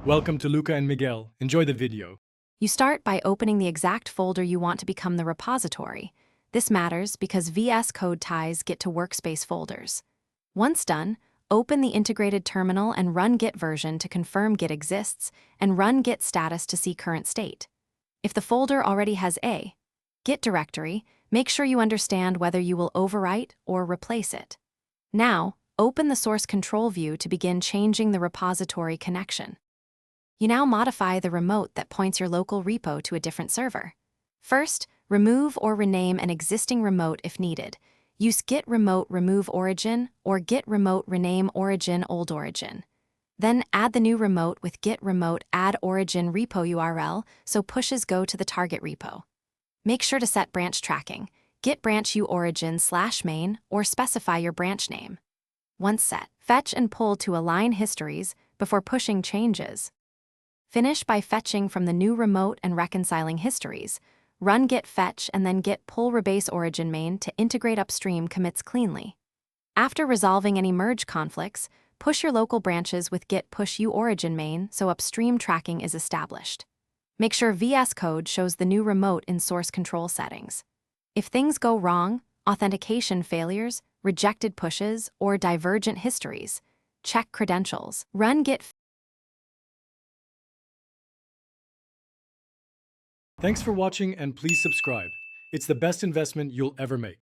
Welcome to Luca and Miguel. Enjoy the video. You start by opening the exact folder you want to become the repository. This matters because VS Code ties Git to workspace folders. Once done, open the integrated terminal and run Git version to confirm Git exists, and run Git status to see current state. If the folder already has a Git directory, make sure you understand whether you will overwrite or replace it. Now, open the source control view to begin changing the repository connection. You now modify the remote that points your local repo to a different server. First, remove or rename an existing remote if needed. Use git remote remove origin or git remote rename origin old origin. Then add the new remote with git remote add origin repo URL so pushes go to the target repo. Make sure to set branch tracking, git branch uorigin/main, or specify your branch name. Once set, fetch and pull to align histories before pushing changes. Finish by fetching from the new remote and reconciling histories. Run git fetch and then git pull rebase origin main to integrate upstream commits cleanly. After resolving any merge conflicts, push your local branches with git push uorigin main so upstream tracking is established. Make sure VS Code shows the new remote in source control settings. If things go wrong, authentication failures, rejected pushes, or divergent histories, check credentials. Run git. Thanks for watching and please subscribe. It's the best investment you'll ever make.